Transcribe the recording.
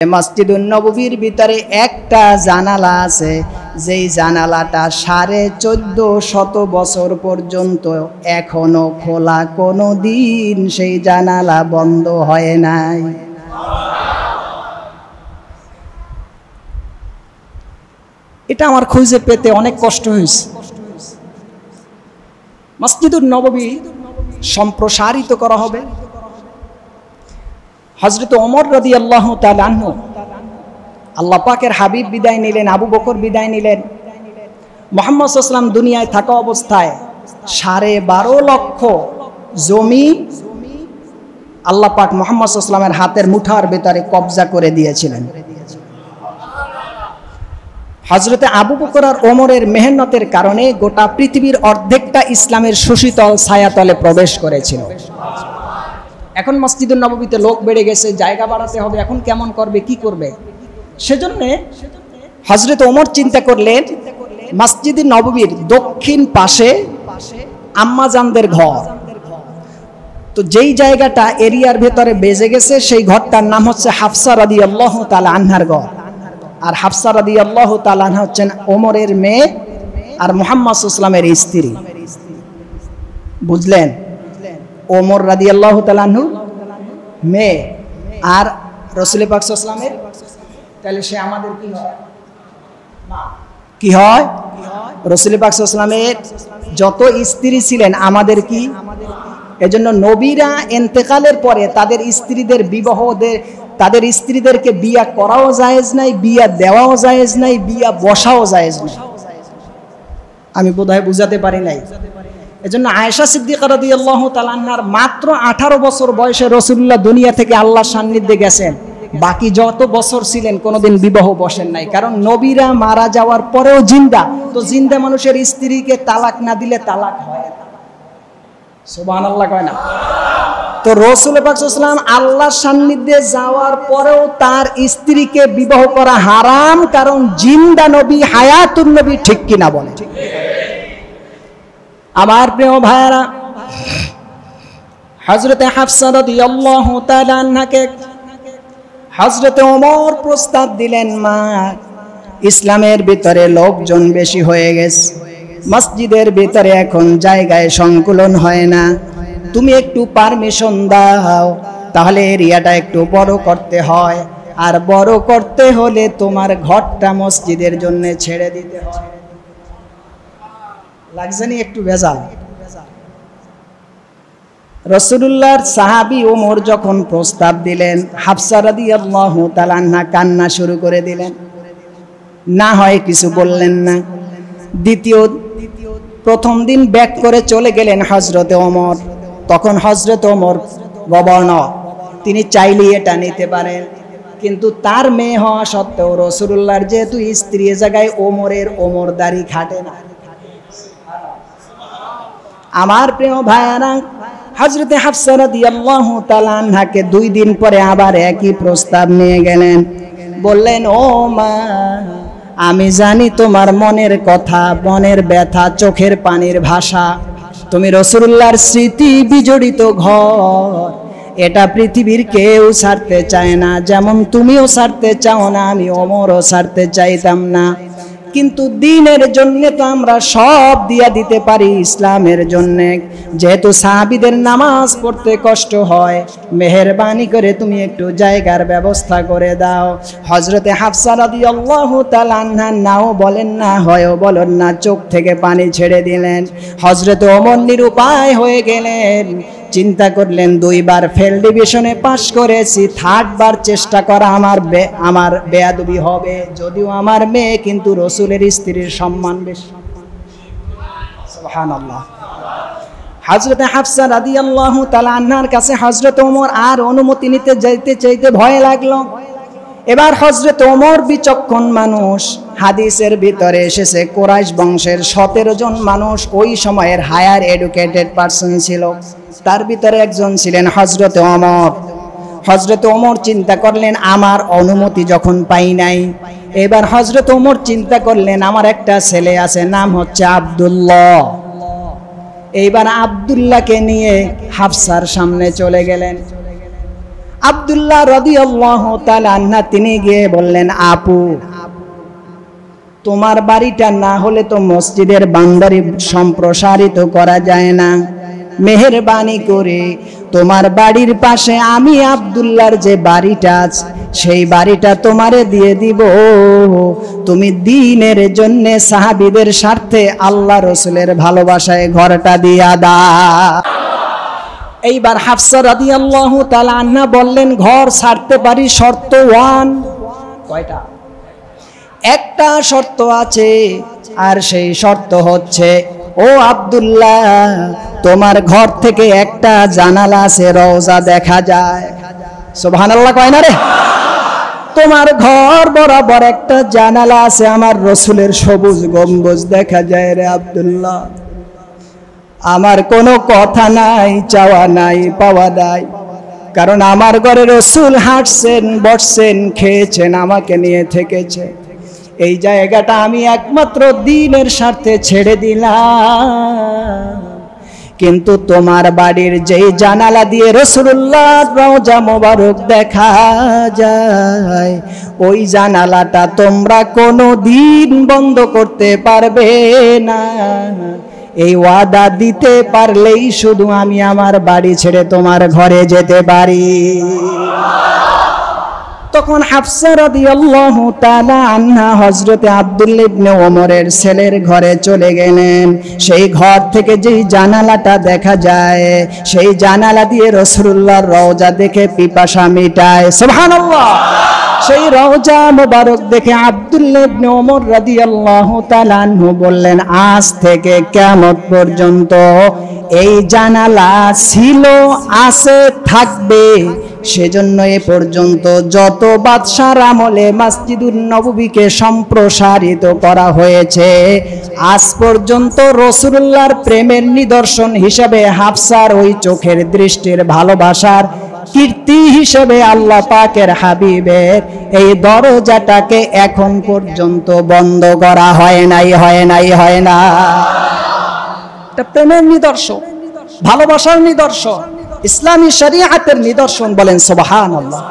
মসজিদুন নববীর ভিতরে একটা জানালা আছে, যেই জানালাটা 1450 বছর পর্যন্ত এখনো খোলা, কোনো দিন সেই জানালা বন্ধ হয় নাই। এটা আমার খুঁজে পেতে অনেক কষ্ট হয়েছে। মসজিদুন নববী সম্প্রসারিত করা হবে। হযরত ওমর রাদিয়াল্লাহু তাআলা আনহু, আল্লাহ পাকের হাবিব বিদায় নিলেন, আবু বকর বিদায় নিলেন। মুহাম্মদ সাল্লাল্লাহু আলাইহি ওয়াসাল্লাম দুনিয়ায় থাকা অবস্থায় 12.5 লক্ষ জমি আল্লাহ পাক মুহাম্মদ সাল্লাল্লাহু আলাইহি ওয়াসাল্লামের হাতের মুঠার ভিতরে কবজা করে দিয়েছিলেন। হযরতে আবু বকর আর ওমরের মেহনতের কারণে গোটা পৃথিবীর অর্ধেকটা ইসলামের সুশীতল ছায়াতলে প্রবেশ করেছিল। এখন মসজিদুন নববীতে লোক বেড়ে গেছে, জায়গা বাড়াতে হবে, এখন কেমন করবে, কি করবে? সেজন্য হযরত ওমর চিন্তা করলেন মসজিদুন নববীর দক্ষিণ পাশে আম্মাজানদের ঘর, তো যেই জায়গাটা এরিয়ার ভেতরে বেজে গেছে সেই ঘরটার নাম হচ্ছে হাফসা রাদিয়াল্লাহু তাআলা আনহার ঘর। আর হাফসা রাদিয়াল্লাহু তাআলা আনহা হচ্ছেন ওমরের মেয়ে আর মুহাম্মদ সাল্লাল্লাহু আলাইহি ওয়াসাল্লামের স্ত্রী। বুঝলেন? ওমর রাদিয়াল্লাহু তাআলা আনহু মেয়ে আর রাসূল পাক সাল্লাল্লাহু আলাইহি ওয়াসাল্লামের, তাহলে সে আমাদের কি হয়? মা। কি হয়? রাসূল পাক সাল্লাল্লাহু আলাইহি ওয়াসাল্লামের যত স্ত্রী ছিলেন আমাদের কি? এজন্য নবীরা ইন্তেকালের পরে তাদের স্ত্রীদের তাদের স্ত্রীদেরকে বিয়া করাও জায়েজ নাই, বিয়া দেওয়াও জায়েজ নাই, বিয়া বসাও জায়েজ নাই। আমি বোধহয় বুঝাতে পারি নাই। এজন্য আয়েশা সিদ্দিকা রাদিয়াল্লাহু তাআলা আনহার মাত্র 18 বছর বয়সে রাসূলুল্লাহ দুনিয়া থেকে আল্লাহর সান্নিধ্যে গেছেন, বাকি যত বছর ছিলেন কোনোদিন বিবাহ বসেন নাই। কারণ নবীরা মারা যাওয়ার পরেও জিন্দা, তো জিন্দা মানুষের স্ত্রীকে তালাক না দিলে তালাক হয় না। সুবহানাল্লাহ কয় না? তো রাসূল পাক সাল্লাল্লাহু আলাইহি ওয়াসাল্লাম আল্লাহর সান্নিধ্যে যাওয়ার পরেও তার স্ত্রীকে বিবাহ করা হারাম, কারণ জিন্দা নবী, হায়াতুন নবী। ঠিক কিনা বলে? আমার প্রিয় ভাইরা, হযরতে হাফসা রাদিয়াল্লাহু তাআলা আনহাকে হযরতে ওমর প্রস্তাব দিলেন, মা, ইসলামের ভিতরে লোকজন বেশি হয়ে গেছে, মসজিদের ভিতরে এখন জায়গায় সংকুলন হয় না, তুমি একটু পারমিশন দাও, তাহলে এরিয়াটা একটু বড় করতে হয়, আর বড় করতে হলে তোমার ঘরটা মসজিদের জন্য ছেড়ে দিতে হয়। লাগছেনি একটু ভেজাল? রাসূলুল্লাহর সাহাবী ওমর যখন প্রস্তাব দিলেন, হাফসা রাদিয়াল্লাহু তাআলা আনহা কান্না শুরু করে দিলেন, না হয় কিছু বললেন না। প্রথম দিন ব্যাক করে চলে গেলেন হযরতে ওমর। তখন হযরতে ওমর গভর্নর, তিনি চাইলে এটা নিতে পারেন, কিন্তু তার মেয়ে হওয়া সত্ত্বেও রাসূলুল্লাহর যেহেতু স্ত্রী, এ জায়গায় ওমরের ওমরদারি খাটে না। আমার প্রিয় ভাইরা, হযরতে হাফসা রাদিয়াল্লাহু তাআলা আনহাকে 2 দিন পরে আবার একই প্রস্তাব নিয়ে গেলেন। বললেন, ও মা, আমি জানি তোমার মনের কথা, মনের ব্যথা, চোখের পানির ভাষা। তুমি রাসূলুল্লাহর স্মৃতি বিজড়িত ঘর, এটা পৃথিবীর কেউ ছাড়তে চায় না, যেমন তুমিও ছাড়তে চাও না, আমি ওমরও ছাড়তে চাইতাম না। কিন্তু দিনের জন্য তো আমরা সব দিয়া দিতে পারি, ইসলামের জন্য। যেহেতু সাহাবীদের নামাজ পড়তে কষ্ট হয়, মেহেরবানি করে তুমি একটু জায়গার ব্যবস্থা করে দাও। হযরতে হাফসা রাদিয়াল্লাহু তাআলা আনহা নাও বলেন না, হয়ও বলেন না, চোখ থেকে পানি ছেড়ে দিলেন। হযরতে ওমর নিরুপায় হয়ে গেলেন, চিন্তা করলেন 2 বার ফেল ডিভিশনে পাশ করেছি, 3rd বার চেষ্টা করা আমার বেয়াদবি হবে, যদিও আমার মেয়ে, কিন্তু রাসূলের স্ত্রীর সম্মান বেশি। সুবহানাল্লাহ। হযরতে হাফসা রাদিয়াল্লাহু তাআলা আনহার কাছে হযরত ওমর আর অনুমতি নিতে চাইতে ভয় লাগলো। এবার হযরত ওমর বিচক্ষণ মানুষ, হাদিসের ভিতরে এসেছে কুরাইশ বংশের 17 জন মানুষ ওই সময়ের হায়ার এডুকেটেড পারসন ছিল, তার ভিতরে একজন ছিলেন হযরত ওমর। হযরত ওমর চিন্তা করলেন, আমার অনুমতি যখন পাই নাই, এবার হযরত ওমর চিন্তা করলেন, আমার একটা ছেলে আছে, নাম হচ্ছে আব্দুল্লাহ। এইবার আব্দুল্লাহকে নিয়ে হাফসার সামনে চলে গেলেন। আব্দুল্লাহ রাদিয়াল্লাহু তাআলা আনহা তিনি গিয়ে বললেন, আপু তোমার বাড়িটা না হলে তো মসজিদের বাউন্ডারি সম্প্রসারিত করা যায় না, মেহেরবানি করে তোমার বাড়ির পাশে আমি আব্দুল্লাহর যে বাড়িটা আছে সেই বাড়িটা তোমারে দিয়ে দিব, তুমি দ্বীনের জন্য সাহাবীদের স্বার্থে আল্লাহ রাসূলের ভালোবাসায় ঘরটা দিয়া দাও। এইবার হাফসা রাদিয়াল্লাহু তাআলা আনহা বললেন, ঘর ছাড়তে পারি, শর্ত 1। কয়টা? একটা শর্ত আছে, আর সেই শর্ত হচ্ছে, ও আব্দুল্লাহ তোমার ঘর থেকে একটা জানালা আছে, রওজা দেখা যায়। সুবহানাল্লাহ কয় না রে? তোমার ঘর বরাবর একটা জানালা আছে, আমার রাসূলের সবুজ গম্বুজ দেখা যায় রে আব্দুল্লাহ। আমার কোনো কথা নাই, চাওয়া নাই, পাওয়া নাই, কারণ আমার ঘরে রাসূল হাঁটছেন, বসছেন, খেয়েছেন, আমাকে নিয়ে থেকেছে। এই জায়গাটা আমি একমাত্র দ্বীনের স্বার্থে ছেড়ে দিলাম, কিন্তু তোমার বাড়ির যেই জানালা দিয়ে রাসূলুল্লাহর রওজা মোবারক দেখা যায়, ওই জানালাটা তোমরা কোনো দিন বন্ধ করতে পারবে না। এই ওয়াদা দিতে পারলেই শুধু আমি আমার বাড়ি ছেড়ে তোমার ঘরে যেতে পারি। তখন হাফসা রাদিয়াল্লাহু তাআলা আনহা হযরতে আব্দুল্লাহ ইবনে ওমরের ছেলের ঘরে চলে গেলেন। সেই ঘর থেকে যেই জানালাটা দেখা যায়, সেই জানালা দিয়ে রাসূলুল্লাহর রওজা দেখে পিপাসা মিটায়। সুবহানাল্লাহ। সেই রওজা মোবারক দেখে আব্দুল্লাহ ইবনে ওমর রাদিয়াল্লাহু তাআলা আনহু বললেন, আজ থেকে কিয়ামত পর্যন্ত এই জানালা ছিল, আছে, থাকবে। সেজন্য এ পর্যন্ত যত বাদশার আমলে মসজিদুন নববীকে সম্প্রসারিত করা হয়েছে, আজ পর্যন্ত রাসূলুল্লাহর প্রেমের নিদর্শন হিসেবে হাফসার ওই চোখের দৃষ্টির ভালোবাসার কীর্তি হিসেবে আল্লাহ পাকের হাবিবের এই দরজাটাকে এখন পর্যন্ত বন্ধ করা হয় নাই, হয় নাই, হয় না। এটা প্রেমের নিদর্শন, ভালোবাসার নিদর্শন, ইসলামী শরীয়তের নিদর্শন। বলেন সুবহানাল্লাহ।